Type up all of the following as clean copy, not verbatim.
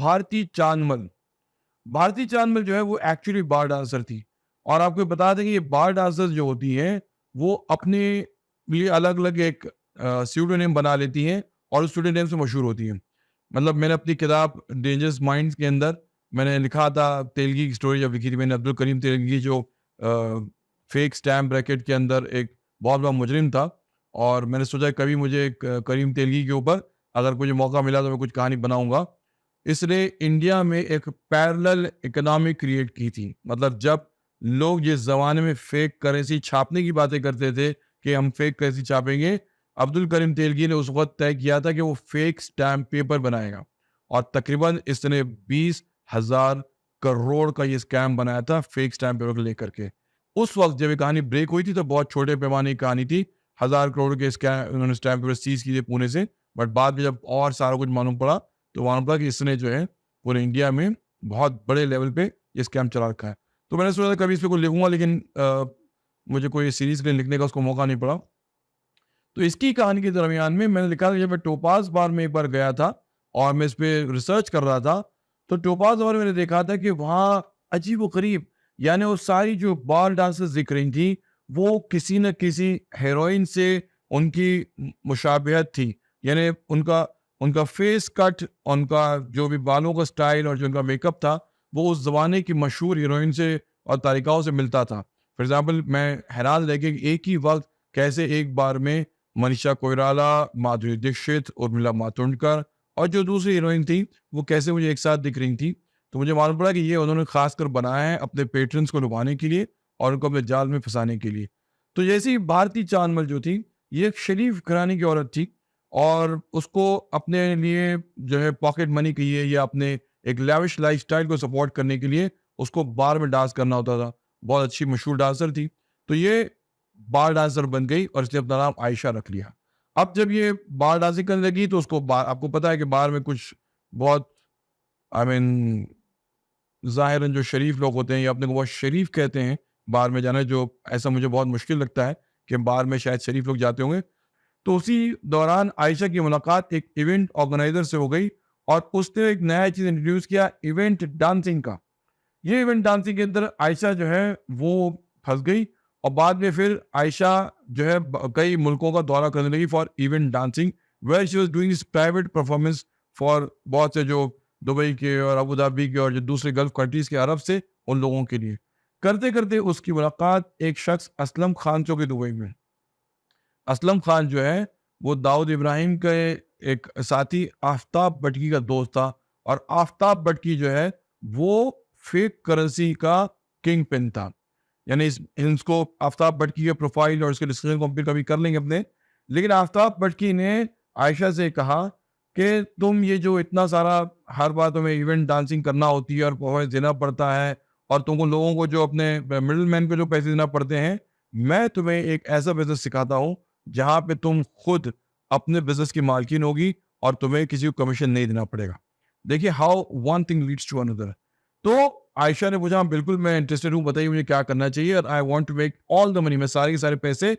भारती चांदमल। भारती चांदमल जो है वो एक्चुअली बार डांसर थी। और आपको बता दें कि ये बार डांसर्स जो होती हैं, वो अपने लिए अलग-अलग एक स्यूडोनेम बना लेती हैं और उस स्यूडोनेम से मशहूर होती हैं। मतलब मैंने अपनी किताब डेंजरस माइंड्स के अंदर मैंने लिखा था, तेलगी की स्टोरी जब लिखी थी मैंने, अब्दुल करीम तेलगी जो फेक स्टैम्प रैकेट के अंदर एक बहुत बड़ा मुजरिम था। और मैंने सोचा कभी मुझे करीम तेलगी के ऊपर अगर मुझे मौका मिला तो मैं कुछ कहानी बनाऊँगा। इसने इंडिया में एक पैरेलल इकोनॉमी क्रिएट की थी। मतलब जब लोग जिस ज़माने में फेक करेंसी छापने की बातें करते थे कि हम फेक करेंसी छापेंगे, अब्दुल करीम तेलगी ने उस वक़्त तय किया था कि वो फेक स्टैम्प पेपर बनाएगा। और तकरीबन इसने 20,000 करोड़ का ये स्कैम बनाया था फेक स्टैम्प पेपर को लेकर के। उस वक़्त जब ये कहानी ब्रेक हुई थी तो बहुत छोटे पैमाने की कहानी थी। 1000 करोड़ के उन्होंने स्टैम्प पेपर सीज़ किए पुणे से। बट बाद में जब और सारा कुछ मालूम पड़ा तो मालूम पड़ा कि इसने जो है पूरे इंडिया में बहुत बड़े लेवल पे ये स्कैम चला रखा है। तो मैंने सोचा था कभी इस पे कुछ लिखूँगा, लेकिन मुझे कोई सीरीज़ के लिए लिखने का उसको मौका नहीं पड़ा। तो इसकी कहानी के दरमियान में मैंने लिखा था, जब मैं टोपाज़ बार में एक बार गया था और मैं इस पे रिसर्च कर रहा था, तो टोपाज़ बार में मैंने देखा था कि वहाँ अजीब-ओ-गरीब, यानी वो सारी जो बार डांसर्स दिख रही थी, वो किसी न किसी हीरोइन से उनकी मुशाबिहत थी। यानी उनका उनका फेस कट, उनका जो भी बालों का स्टाइल और जो उनका मेकअप था, वो उस ज़माने की मशहूर हीरोइन से और तारिकाओं से मिलता था। फॉर एग्ज़ाम्पल मैं हैरान रह गया कि एक ही वक़्त कैसे एक बार में मनीषा कोइराला, माधुरी दीक्षित, उर्मिला मातोंडकर और जो दूसरी हीरोइन थी, वो कैसे मुझे एक साथ दिख रही थी। तो मुझे मालूम पड़ा कि ये उन्होंने ख़ासकर बनाया है अपने पेट्रन्स को लुभाने के लिए और उनको अपने जाल में फँसाने के लिए। तो जैसे ही भारती चांदमल जो थी, ये एक शरीफ घराने की औरत थी और उसको अपने लिए जो है पॉकेट मनी के लिए या अपने एक लैविश लाइफ़स्टाइल को सपोर्ट करने के लिए उसको बार में डांस करना होता था। बहुत अच्छी मशहूर डांसर थी। तो ये बार डांसर बन गई और इसने अपना नाम आयशा रख लिया। अब जब ये बार डांसिंग करने लगी तो उसको बार, आपको पता है कि बार में कुछ बहुत आई मीन ज़ाहिरन जो शरीफ लोग होते हैं या अपने को बहुत शरीफ कहते हैं, बार में जाना, जो ऐसा मुझे बहुत मुश्किल लगता है कि बार में शायद शरीफ लोग जाते होंगे। तो उसी दौरान आयशा की मुलाकात एक इवेंट ऑर्गेनाइज़र से हो गई और उसने एक नया चीज़ इंट्रोड्यूस किया, इवेंट डांसिंग का। ये इवेंट डांसिंग के अंदर आयशा जो है वो फँस गई और बाद में फिर आयशा जो है कई मुल्कों का दौरा करने लगी for event dancing, where she was doing this private performance for बहुत से जो दुबई के और अबू धाबी के और जो दूसरे गल्फ कंट्रीज़ के अरब से उन लोगों के लिए। करते-करते उसकी मुलाकात एक शख्स असलम खान से हो गई दुबई में। असलम खान जो है वो दाऊद इब्राहिम के एक साथी आफ्ताब बटकी का दोस्त था और आफ्ताब बटकी जो है वो फेक करेंसी का किंग पिन था। यानी इसको आफ्ताब बटकी के प्रोफाइल और उसके डिस्कशन को हम फिर कभी कर लेंगे अपने। लेकिन आफ्ताब बटकी ने आयशा से कहा कि तुम ये जो इतना सारा हर बार तुम्हें इवेंट डांसिंग करना होती है और परफॉर्मेंस देना पड़ता है और तुमको लोगों को जो अपने मिडल मैन को जो पैसे देना पड़ते हैं, मैं तुम्हें एक ऐसा बिजनेस सिखाता हूँ जहाँ पे तुम खुद अपने बिजनेस की मालकिन होगी और तुम्हें किसी को कमीशन नहीं देना पड़ेगा। देखिए how one thing leads to another. तो आयशा ने पूछा, बिल्कुल मैं इंटरेस्टेड हूँ, बताइए मुझे क्या करना चाहिए और I want to make all the money, मैं सारे के सारे पैसे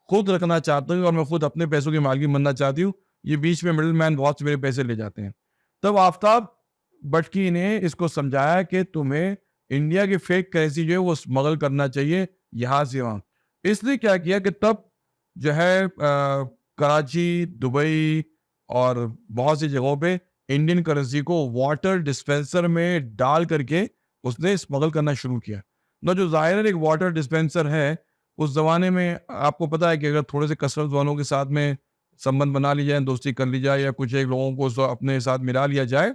खुद रखना चाहती हूँ और मैं खुद अपने पैसों की मालकिन बनना चाहती हूँ। ये बीच में मिडल मैन बहुत से मेरे पैसे ले जाते हैं। तब आफ्ताब बटकी ने इसको समझाया कि तुम्हें इंडिया की फेक करेंसी जो है वो स्मगल करना चाहिए यहाँ से वहाँ। इसने क्या किया कि तब जो है कराची, दुबई और बहुत सी जगहों पे इंडियन करेंसी को वाटर डिस्पेंसर में डाल करके उसने स्मगल करना शुरू किया। ना जो ज़ाहिर एक वाटर डिस्पेंसर है, उस ज़माने में आपको पता है कि अगर थोड़े से कसरत वालों के साथ में संबंध बना ली जाए, दोस्ती कर ली जाए या कुछ एक लोगों को अपने साथ मिला लिया जाए,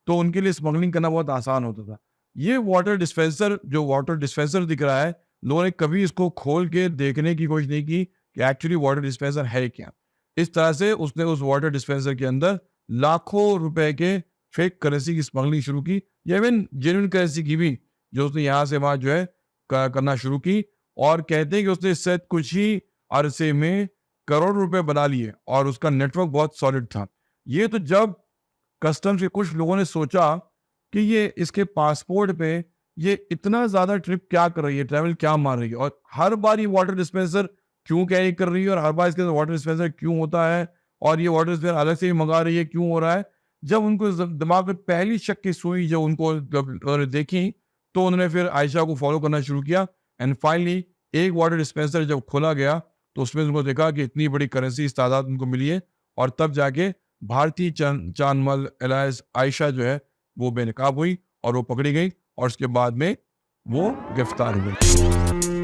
तो उनके लिए स्मगलिंग करना बहुत आसान होता था। ये वाटर डिस्पेंसर जो वाटर डिस्पेंसर दिख रहा है, लोगों ने कभी इसको खोल के देखने की कोशिश नहीं की कि एक्चुअली वाटर डिस्पेंसर है क्या। इस तरह से उसने उस वाटर डिस्पेंसर के अंदर लाखों रुपए के फेक करेंसी की स्मगलिंग शुरू की, या इवन जेन्युइन करेंसी की भी, जो उसने यहाँ से वहाँ जो है करना शुरू की। और कहते हैं कि उसने शायद कुछ ही अरसे में करोड़ रुपए बना लिए और उसका नेटवर्क बहुत सॉलिड था। ये तो जब कस्टम्स के कुछ लोगों ने सोचा कि ये इसके पासपोर्ट पे ये इतना ज़्यादा ट्रिप क्या कर रही है, ट्रैवल क्या मार रही है और हर बार ये वाटर डिस्पेंसर क्यों कैरी कर रही है और हर बार इसके अंदर वाटर डिस्पेंसर क्यों होता है और ये वाटर डिस्पेंसर अलग से ही मंगा रही है, क्यों हो रहा है? जब उनको दिमाग में पहली शक की सुई जब उन्होंने देखी, तो उन्होंने फिर आयशा को फॉलो करना शुरू किया। एंड फाइनली एक वाटर डिस्पेंसर जब खोला गया, तो उसमें उनको देखा कि इतनी बड़ी करेंसी इस तादाद उनको मिली है, और तब जाके भारतीय चांदमल एलायंस आयशा जो है वो बेनकाब हुई और वो पकड़ी गई, और उसके बाद में वो गिरफ्तार हुई।